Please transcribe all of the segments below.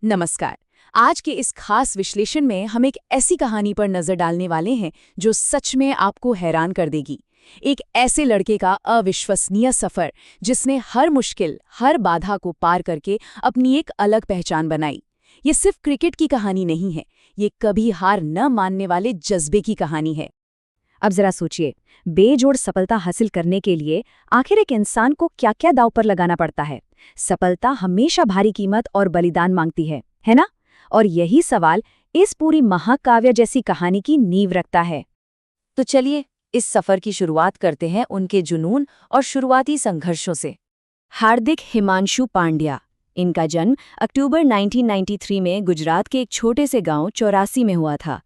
नमस्कार। आज के इस खास विश्लेषण में हम एक ऐसी कहानी पर नजर डालने वाले हैं जो सच में आपको हैरान कर देगी। एक ऐसे लड़के का अविश्वसनीय सफर जिसने हर मुश्किल, हर बाधा को पार करके अपनी एक अलग पहचान बनाई। ये सिर्फ क्रिकेट की कहानी नहीं है, ये कभी हार न मानने वाले जज्बे की कहानी है। अब जरा सोचिए, बेजोड़ सफलता हासिल करने के लिए आखिर एक इंसान को क्या-क्या दांव पर लगाना पड़ता है। सफलता हमेशा भारी कीमत और बलिदान मांगती है ना? और यही सवाल इस पूरी महाकाव्य जैसी कहानी की नींव रखता है। तो चलिए इस सफर की शुरुआत करते हैं उनके जुनून और शुरुआती संघर्षों से। हार्दिक हिमांशु पांड्या, इनका जन्म अक्टूबर 1993 में गुजरात के एक छोटे से गांव चौरासी में हुआ था।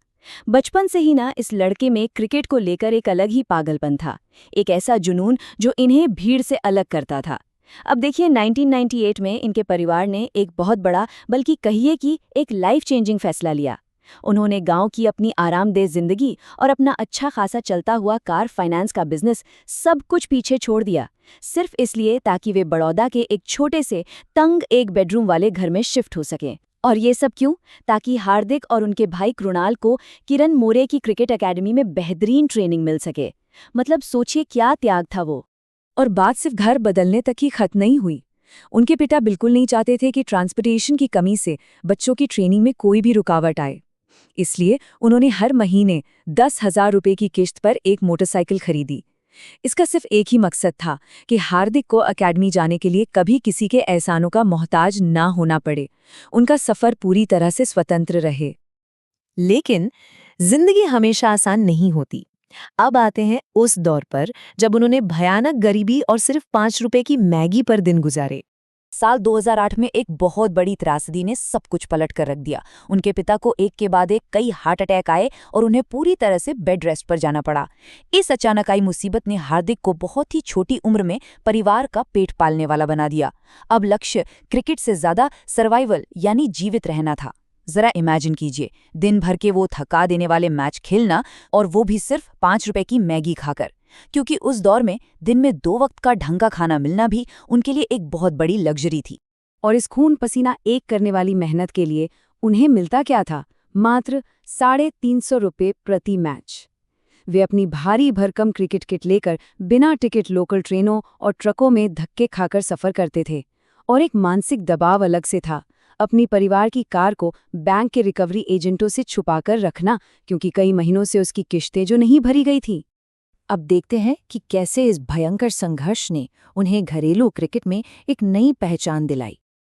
बचपन से ही ना इस लड़के में क्रिकेट को लेकर एक अलग ही पागलपन था, एक ऐसा जुनून जो इन्हें भीड़ से अलग करता था। अब देखिए, 1998 में इनके परिवार ने एक बहुत बड़ा, बल्कि कहिए कि एक लाइफ चेंजिंग फैसला लिया। उन्होंने गांव की अपनी आरामदेह जिंदगी और अपना अच्छा खासा चलता हुआ कार फाइनेंस का बिजनेस सब कुछ पीछे छोड़ दिया, सिर्फ इसलिए ताकि वे बड़ौदा के एक छोटे से तंग एक बेडरूम वाले घर में शिफ्ट हो सकें। और ये सब क्यों? ताकि हार्दिक और उनके भाई कृणाल को किरण मोरे की क्रिकेट एकेडमी में बेहतरीन ट्रेनिंग मिल सके। मतलब सोचिए क्या त्याग था वो। और बात सिर्फ घर बदलने तक ही खत्म नहीं हुई। उनके पिता बिल्कुल नहीं चाहते थे कि ट्रांसपोर्टेशन की कमी से बच्चों की ट्रेनिंग में कोई भी रुकावट आए। इसलिए उन्होंने हर महीने 10,000 रुपये की किश्त पर एक मोटरसाइकिल खरीदी। इसका सिर्फ एक ही मकसद था कि हार्दिक को एकेडमी जाने के लिए कभी किसी के एहसानों का मोहताज ना होना पड़े, उनका सफर पूरी तरह से स्वतंत्र रहे। लेकिन जिंदगी हमेशा आसान नहीं होती। अब आते हैं उस दौर पर जब उन्होंने भयानक गरीबी और सिर्फ 5 रुपए की मैगी पर दिन गुजारे। साल 2008 में एक बहुत बड़ी त्रासदी ने सब कुछ पलट कर रख दिया। उनके पिता को एक के बाद एक कई हार्ट अटैक आए और उन्हें पूरी तरह से बेड रेस्ट पर जाना पड़ा। इस अचानक आई मुसीबत ने हार्दिक को बहुत ही छोटी उम्र में परिवार का पेट पालने वाला बना दिया। अब लक्ष्य क्रिकेट से ज्यादा सर्वाइवल यानी जीवित रहना था। जरा इमेजिन कीजिए, दिन भर के वो थका देने वाले मैच खेलना, और वो भी सिर्फ 5 रुपए की मैगी खाकर, क्योंकि उस दौर में दिन में 2 वक्त का ढंग का खाना मिलना भी उनके लिए एक बहुत बड़ी लग्जरी थी। और इस खून पसीना एक करने वाली मेहनत के लिए उन्हें मिलता क्या था? मात्र 350 रुपये प्रति मैच। वे अपनी भारी भरकम क्रिकेट किट लेकर बिना टिकट लोकल ट्रेनों और ट्रकों में धक्के खाकर सफर करते थे। और एक मानसिक दबाव अलग से था, अपनी परिवार की कार को बैंक के रिकवरी एजेंटों से छुपाकर रखना, क्योंकि कई महीनों से उसकी किश्तें जो नहीं भरी गई थी। अब देखते हैं कि कैसे इस भयंकर संघर्ष ने उन्हें घरेलू क्रिकेट में एक नई पहचान दिलाई।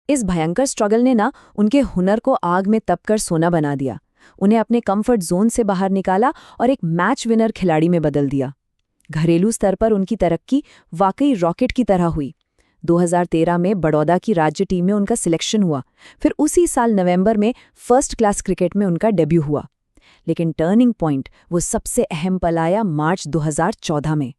इस भयंकर स्ट्रगल ने ना उनके हुनर को आग में तपकर सोना बना दिया, उन्हें अपने कंफर्ट जोन से बाहर निकाला और एक मैच विनर खिलाड़ी में बदल दिया। घरेलू स्तर पर उनकी तरक्की वाकई रॉकेट की तरह हुई। 2013 में बड़ौदा की राज्य टीम में उनका सिलेक्शन हुआ। फिर उसी साल नवंबर में फर्स्ट क्लास क्रिकेट में उनका डेब्यू हुआ। लेकिन टर्निंग पॉइंट, वो सबसे अहम पल आया मार्च 2014 में।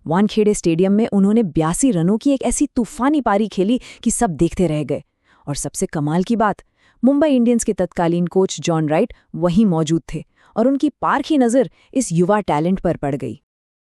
वानखेड़े स्टेडियम में उन्होंने 82 रनों की एक ऐसी तूफानी पारी खेली कि सब देखते रह गए। और सबसे कमाल की बात, मुंबई इंडियंस के तत्कालीन कोच जॉन राइट वहीं मौजूद थे और उनकी पारखी नज़र इस युवा टैलेंट पर पड़ गई।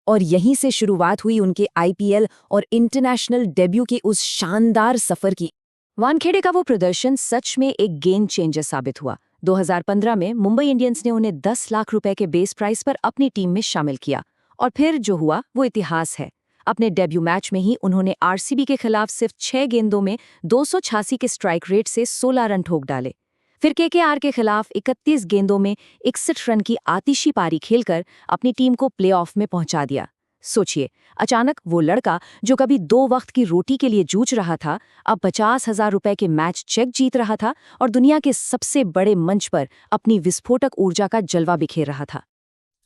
और यहीं से शुरुआत हुई उनके आईपीएल और इंटरनेशनल डेब्यू के उस शानदार सफर की। वानखेड़े का वो प्रदर्शन सच में एक गेम चेंजर साबित हुआ। 2015 में मुंबई इंडियंस ने उन्हें 10 लाख रुपए के बेस प्राइस पर अपनी टीम में शामिल किया। और फिर जो हुआ वो इतिहास है। अपने डेब्यू मैच में ही उन्होंने आरसीबी के खिलाफ सिर्फ 6 गेंदों में 286 के स्ट्राइक रेट से 16 रन ठोक डाले। फिर केकेआर के खिलाफ 31 गेंदों में 61 रन की आतिशी पारी खेलकर अपनी टीम को प्लेऑफ में पहुंचा दिया। सोचिए, अचानक वो लड़का जो कभी 2 वक्त की रोटी के लिए जूझ रहा था, अब 50,000 रुपए के मैच चेक जीत रहा था और दुनिया के सबसे बड़े मंच पर अपनी विस्फोटक ऊर्जा का जलवा बिखेर रहा था।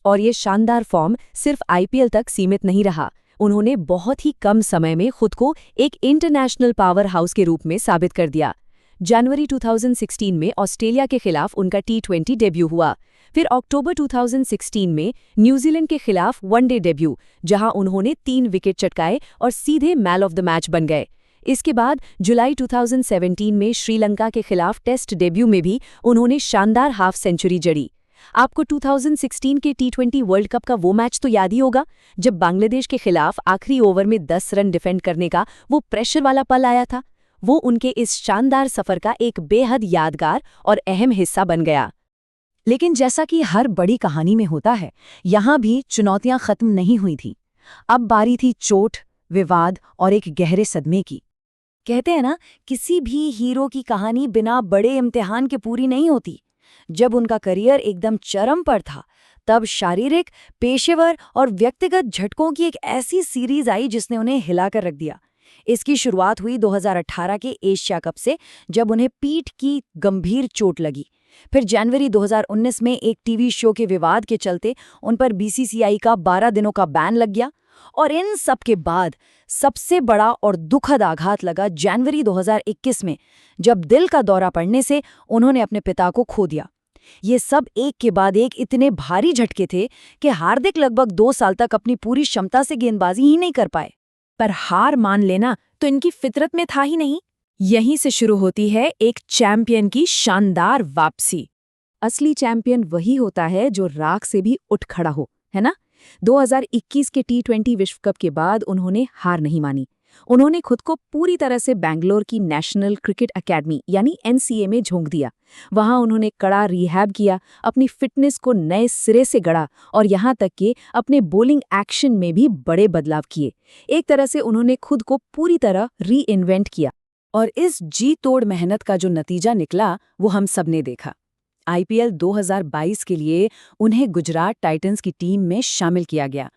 और ये शानदार फॉर्म सिर्फ आईपीएल तक सीमित नहीं रहा। उन्होंने बहुत ही कम समय में खुद को एक इंटरनेशनल पावर हाउस के रूप में साबित कर दिया। जनवरी 2016 में ऑस्ट्रेलिया के खिलाफ उनका T20 डेब्यू हुआ। फिर अक्टूबर 2016 में न्यूजीलैंड के खिलाफ वनडे डेब्यू, जहां उन्होंने 3 विकेट चटकाए और सीधे मैन ऑफ द मैच बन गए। इसके बाद जुलाई 2017 में श्रीलंका के खिलाफ टेस्ट डेब्यू में भी उन्होंने शानदार हाफ सेंचुरी जड़ी। आपको 2016 के T20 वर्ल्ड कप का वो मैच तो याद ही होगा, जब बांग्लादेश के खिलाफ आखिरी ओवर में 10 रन डिफेंड करने का वो प्रेशर वाला पल आया था। वो उनके इस शानदार सफर का एक बेहद यादगार और अहम हिस्सा बन गया। लेकिन जैसा कि हर बड़ी कहानी में होता है, यहाँ भी चुनौतियां खत्म नहीं हुई थी। अब बारी थी चोट, विवाद और एक गहरे सदमे की। कहते हैं ना, किसी भी हीरो की कहानी बिना बड़े इम्तिहान के पूरी नहीं होती। जब उनका करियर एकदम चरम पर था, तब शारीरिक, पेशेवर और व्यक्तिगत झटकों की एक ऐसी सीरीज आई जिसने उन्हें हिलाकर रख दिया। इसकी शुरुआत हुई 2018 के एशिया कप से, जब उन्हें पीठ की गंभीर चोट लगी। फिर जनवरी 2019 में एक टीवी शो के विवाद के चलते उन पर बीसीसीआई का 12 दिनों का बैन लग गया। और इन सब के बाद सबसे बड़ा और दुखद आघात लगा जनवरी 2021 में, जब दिल का दौरा पड़ने से उन्होंने अपने पिता को खो दिया। ये सब एक के बाद एक इतने भारी झटके थे कि हार्दिक लगभग 2 साल तक अपनी पूरी क्षमता से गेंदबाजी ही नहीं कर पाए। पर हार मान लेना तो इनकी फितरत में था ही नहीं। यहीं से शुरू होती है एक चैंपियन की शानदार वापसी। असली चैंपियन वही होता है जो राख से भी उठ खड़ा हो, है ना? 2021 के T20 विश्व कप के बाद उन्होंने हार नहीं मानी। उन्होंने खुद को पूरी तरह से बैंगलोर की नेशनल क्रिकेट एकेडमी यानी NCA में झोंक दिया। वहां उन्होंने कड़ा रिहैब किया, अपनी फिटनेस को नए सिरे से गढ़ा और यहां तक कि अपने बॉलिंग एक्शन में भी बड़े बदलाव किए। एक तरह से उन्होंने खुद को पूरी तरह री इन्वेंट किया। और इस जी तोड़ मेहनत का जो नतीजा निकला वो हम सबने देखा। IPL 2022 के लिए उन्हें गुजरात टाइटंस की टीम में शामिल किया गया।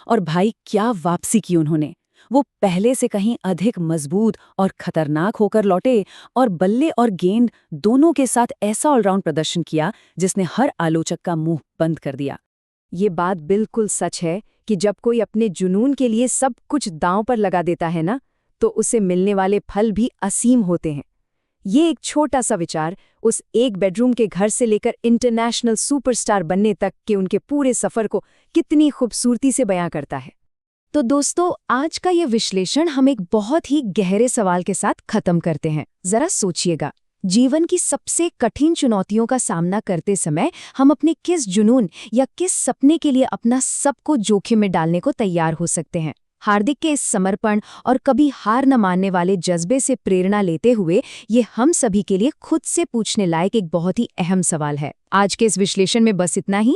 और भाई क्या वापसी की उन्होंने! वो पहले से कहीं अधिक मजबूत और खतरनाक होकर लौटे और बल्ले और गेंद दोनों के साथ ऐसा ऑलराउंड प्रदर्शन किया जिसने हर आलोचक का मुंह बंद कर दिया। ये बात बिल्कुल सच है कि जब कोई अपने जुनून के लिए सब कुछ दांव पर लगा देता है ना, तो उसे मिलने वाले फल भी असीम होते हैं। ये एक छोटा सा विचार उस एक बेडरूम के घर से लेकर इंटरनेशनल सुपरस्टार बनने तक के उनके पूरे सफर को कितनी खूबसूरती से बयां करता है। तो दोस्तों, आज का ये विश्लेषण हम एक बहुत ही गहरे सवाल के साथ खत्म करते हैं। जरा सोचिएगा, जीवन की सबसे कठिन चुनौतियों का सामना करते समय हम अपने किस जुनून या किस सपने के लिए अपना सब को जोखिम में डालने को तैयार हो सकते हैं? हार्दिक के इस समर्पण और कभी हार न मानने वाले जज्बे से प्रेरणा लेते हुए ये हम सभी के लिए खुद से पूछने लायक एक बहुत ही अहम सवाल है। आज के इस विश्लेषण में बस इतना ही।